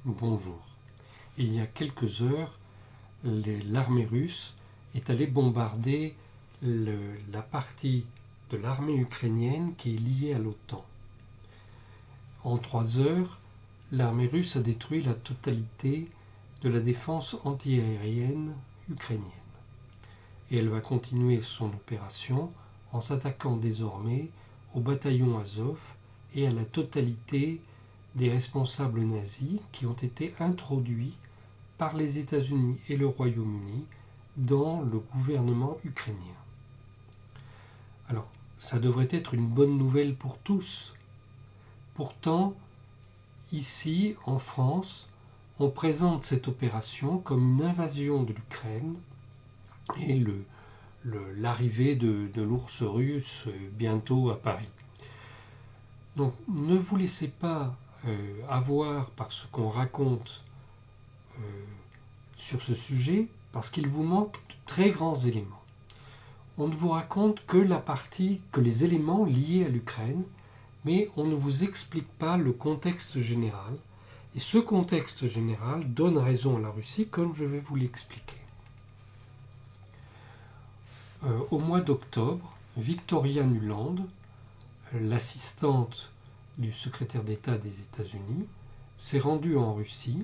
Bonjour. Il y a quelques heures, l'armée russe est allée bombarder la partie de l'armée ukrainienne qui est liée à l'OTAN. En 3 heures, l'armée russe a détruit la totalité de la défense antiaérienne ukrainienne. Et elle va continuer son opération en s'attaquant désormais au bataillon Azov et à la totalité des responsables nazis qui ont été introduits par les États-Unis et le Royaume-Uni dans le gouvernement ukrainien. Alors, ça devrait être une bonne nouvelle pour tous. Pourtant, ici, en France, on présente cette opération comme une invasion de l'Ukraine et l'arrivée de l'ours russe bientôt à Paris. Donc, ne vous laissez pas avoir par ce qu'on raconte sur ce sujet, parce qu'il vous manque de très grands éléments. On ne vous raconte que les éléments liés à l'Ukraine, mais on ne vous explique pas le contexte général. Et ce contexte général donne raison à la Russie, comme je vais vous l'expliquer. Au mois d'octobre, Victoria Nuland, l'assistante du secrétaire d'État des États-Unis, s'est rendue en Russie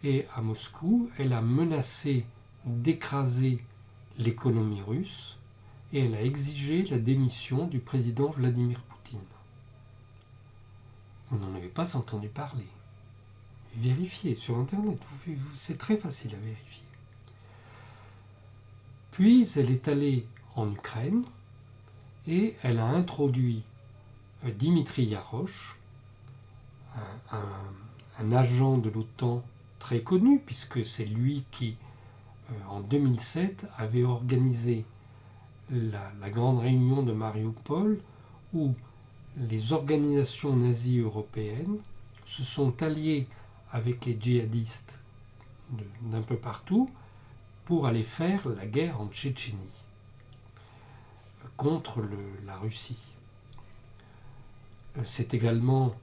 et à Moscou, elle a menacé d'écraser l'économie russe et elle a exigé la démission du président Vladimir Poutine. Vous n'en avez pas entendu parler. Vérifiez sur Internet, c'est très facile à vérifier. Puis elle est allée en Ukraine et elle a introduit Dimitri Yarosh, un agent de l'OTAN très connu, puisque c'est lui qui, en 2007, avait organisé la grande réunion de Mariupol, où les organisations nazies européennes se sont alliées avec les djihadistes d'un peu partout pour aller faire la guerre en Tchétchénie contre la Russie. C'est également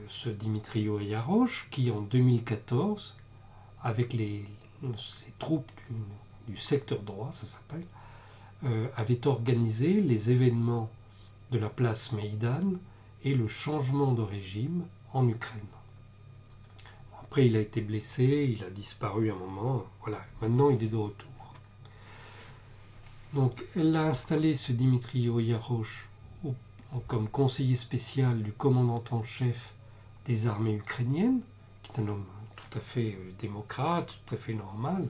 ce Dimitri Yarosh qui, en 2014, avec ses troupes du secteur droit, ça s'appelle, avait organisé les événements de la place Maïdan et le changement de régime en Ukraine. Après, il a été blessé, il a disparu un moment, voilà, maintenant il est de retour. Donc, elle a installé ce Dimitri Yarosh comme conseiller spécial du commandant en chef des armées ukrainiennes, qui est un homme tout à fait démocrate, tout à fait normal,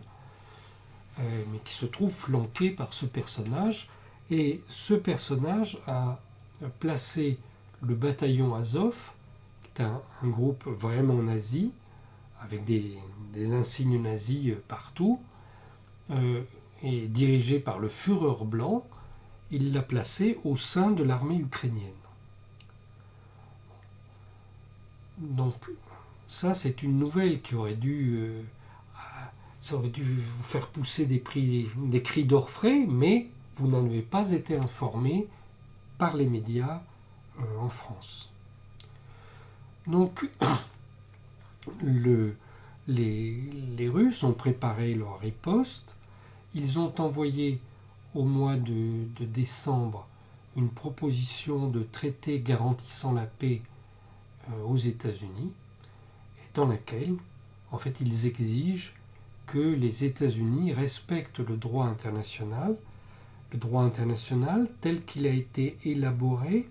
mais qui se trouve flanqué par ce personnage. Et ce personnage a placé le bataillon Azov, qui est un groupe vraiment nazi, avec des insignes nazis partout, et dirigé par le Führer blanc. Il l'a placé au sein de l'armée ukrainienne. Donc ça, c'est une nouvelle qui aurait dû vous faire pousser des cris d'orfraie, mais vous n'en avez pas été informé par les médias en France. Donc les Russes ont préparé leur riposte. Ils ont envoyé au mois de décembre une proposition de traité garantissant la paix aux États-Unis, dans laquelle, en fait, ils exigent que les États-Unis respectent le droit international tel qu'il a été élaboré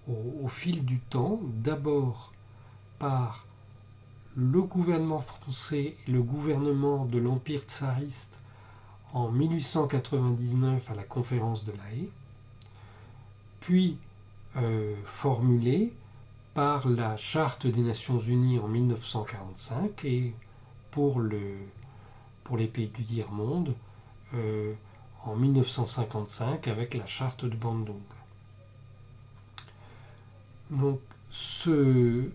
au fil du temps, d'abord par le gouvernement français et le gouvernement de l'Empire tsariste en 1899 à la conférence de La Haye, puis formulé par la Charte des Nations Unies en 1945 et pour les pays du tiers-monde en 1955 avec la Charte de Bandung. Donc ce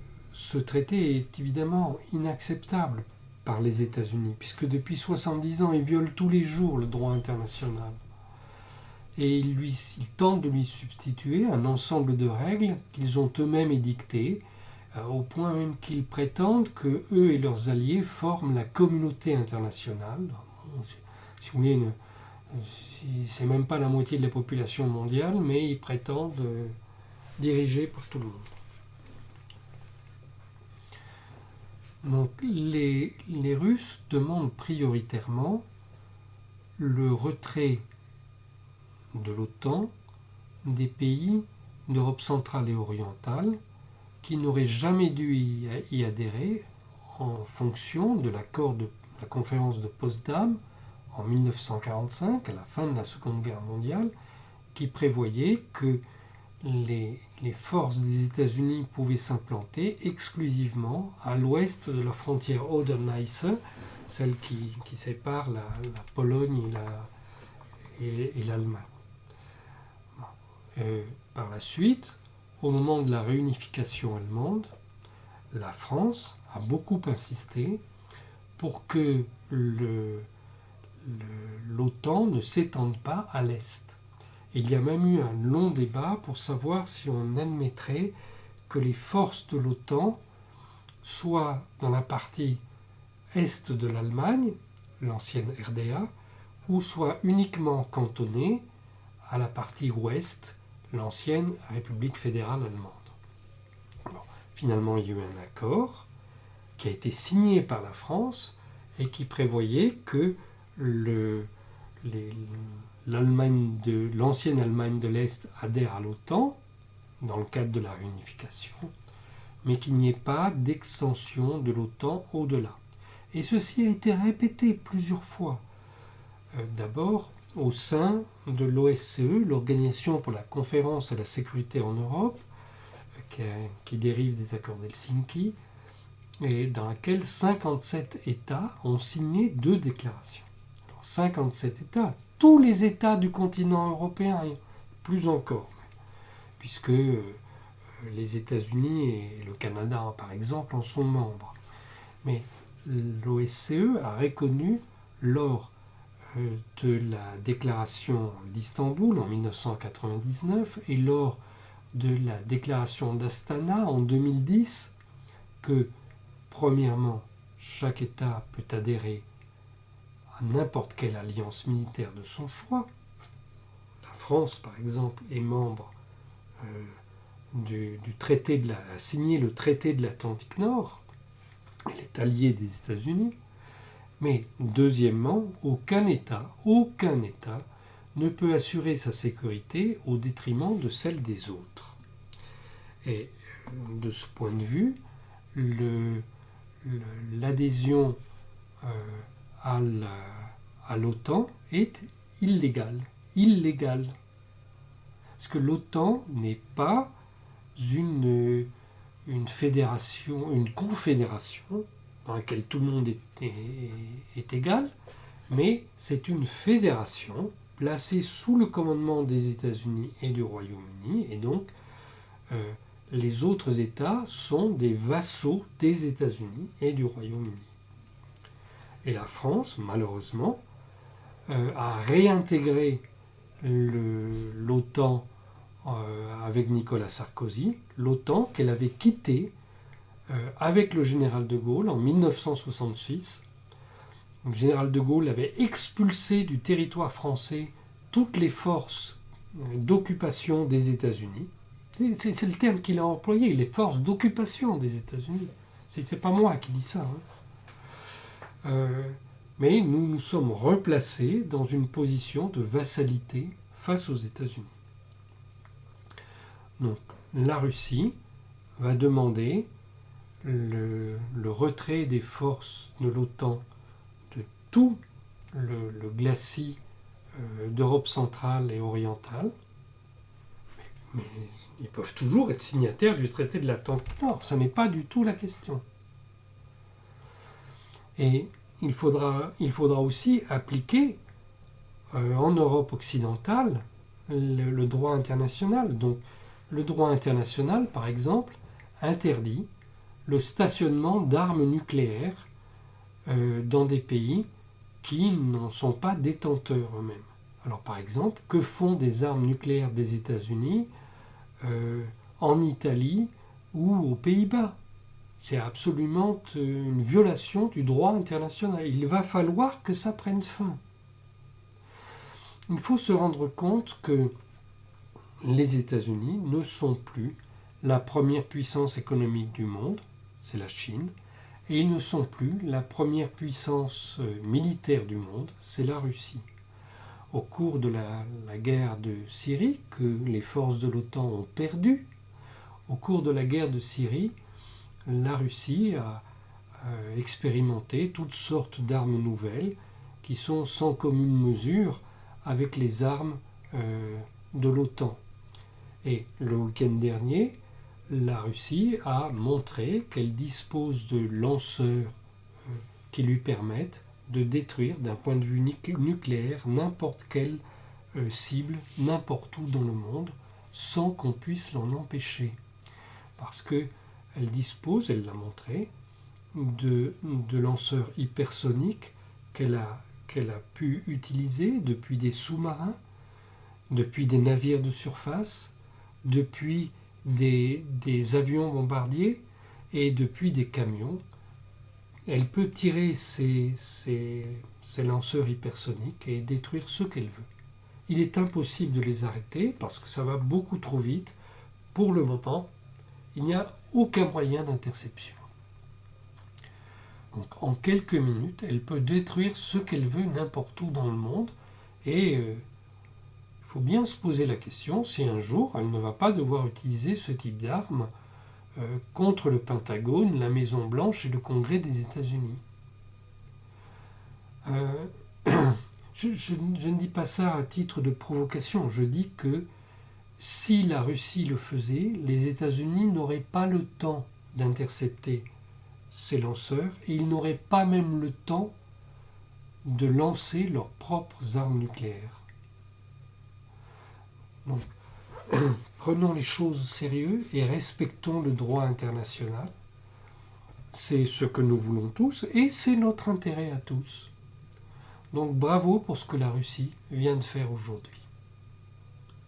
traité est évidemment inacceptable par les États-Unis, puisque depuis 70 ans, ils violent tous les jours le droit international. Et ils tentent de lui substituer un ensemble de règles qu'ils ont eux-mêmes édictées, au point même qu'ils prétendent que eux et leurs alliés forment la communauté internationale. Si vous voulez, c'est même pas la moitié de la population mondiale, mais ils prétendent diriger pour tout le monde. Donc les Russes demandent prioritairement le retrait de l'OTAN des pays d'Europe centrale et orientale qui n'auraient jamais dû y adhérer en fonction de l'accord de la conférence de Potsdam en 1945, à la fin de la Seconde Guerre mondiale, qui prévoyait que les forces des États-Unis pouvaient s'implanter exclusivement à l'ouest de la frontière Oder-Neisse, celle qui sépare la Pologne et l'Allemagne. Par la suite, au moment de la réunification allemande, la France a beaucoup insisté pour que l'OTAN ne s'étende pas à l'Est. Il y a même eu un long débat pour savoir si on admettrait que les forces de l'OTAN soient dans la partie est de l'Allemagne, l'ancienne RDA, ou soient uniquement cantonnées à la partie ouest, l'ancienne République fédérale allemande. Bon, finalement, il y a eu un accord qui a été signé par la France et qui prévoyait que l'ancienne Allemagne de l'Est adhère à l'OTAN dans le cadre de la réunification, mais qu'il n'y ait pas d'extension de l'OTAN au-delà. Et ceci a été répété plusieurs fois. D'abord, au sein de l'OSCE, l'Organisation pour la conférence et la sécurité en Europe, qui dérive des accords d'Helsinki, et dans laquelle 57 États ont signé 2 déclarations. Alors, 57 États, tous les États du continent européen, et plus encore, puisque les États-Unis et le Canada, par exemple, en sont membres. Mais l'OSCE a reconnu lors de la déclaration d'Istanbul en 1999 et lors de la déclaration d'Astana en 2010 que, premièrement, chaque État peut adhérer à n'importe quelle alliance militaire de son choix. La France, par exemple, est membre du traité a signé le traité de l'Atlantique Nord. Elle est alliée des États-Unis. Mais deuxièmement, aucun État ne peut assurer sa sécurité au détriment de celle des autres. Et de ce point de vue, l'adhésion à l'OTAN est illégale. Parce que l'OTAN n'est pas une fédération, une confédération dans laquelle tout le monde est égal, mais c'est une fédération placée sous le commandement des États-Unis et du Royaume-Uni, et donc les autres États sont des vassaux des États-Unis et du Royaume-Uni. Et la France, malheureusement, a réintégré l'OTAN avec Nicolas Sarkozy, l'OTAN qu'elle avait quittée avec le général de Gaulle en 1966. Le général de Gaulle avait expulsé du territoire français toutes les forces d'occupation des États-Unis. C'est le terme qu'il a employé, les forces d'occupation des États-Unis. C'est pas moi qui dis ça. Mais nous nous sommes replacés dans une position de vassalité face aux États-Unis. Donc la Russie va demander le retrait des forces de l'OTAN de tout le glacis d'Europe centrale et orientale. Mais ils peuvent toujours être signataires du traité de l'Atlantique Nord. Ça n'est pas du tout la question. Et il faudra aussi appliquer en Europe occidentale le droit international. Donc, le droit international, par exemple, interdit le stationnement d'armes nucléaires dans des pays qui n'en sont pas détenteurs eux-mêmes. Alors, par exemple, que font des armes nucléaires des États-Unis en Italie ou aux Pays-Bas? C'est absolument une violation du droit international. Il va falloir que ça prenne fin. Il faut se rendre compte que les États-Unis ne sont plus la première puissance économique du monde, c'est la Chine, et ils ne sont plus la première puissance militaire du monde, c'est la Russie. Au cours de la guerre de Syrie, que les forces de l'OTAN ont perdu, au cours de la guerre de Syrie, la Russie a expérimenté toutes sortes d'armes nouvelles qui sont sans commune mesure avec les armes de l'OTAN. Et le week-end dernier, la Russie a montré qu'elle dispose de lanceurs qui lui permettent de détruire d'un point de vue nucléaire n'importe quelle cible, n'importe où dans le monde, sans qu'on puisse l'en empêcher. Parce qu'elle dispose, elle l'a montré, de lanceurs hypersoniques qu'elle a pu utiliser depuis des sous-marins, depuis des navires de surface, depuis des avions bombardiers et depuis des camions. Elle peut tirer ces lanceurs hypersoniques et détruire ce qu'elle veut. Il est impossible de les arrêter parce que ça va beaucoup trop vite. Pour le moment, il n'y a aucun moyen d'interception. Donc, en quelques minutes, elle peut détruire ce qu'elle veut n'importe où dans le monde. Et il faut bien se poser la question si un jour, elle ne va pas devoir utiliser ce type d'armes contre le Pentagone, la Maison-Blanche et le Congrès des États-Unis. Je ne dis pas ça à titre de provocation. Je dis que si la Russie le faisait, les États-Unis n'auraient pas le temps d'intercepter ces lanceurs et ils n'auraient pas même le temps de lancer leurs propres armes nucléaires. Donc, prenons les choses au sérieux et respectons le droit international. C'est ce que nous voulons tous et c'est notre intérêt à tous. Donc bravo pour ce que la Russie vient de faire aujourd'hui.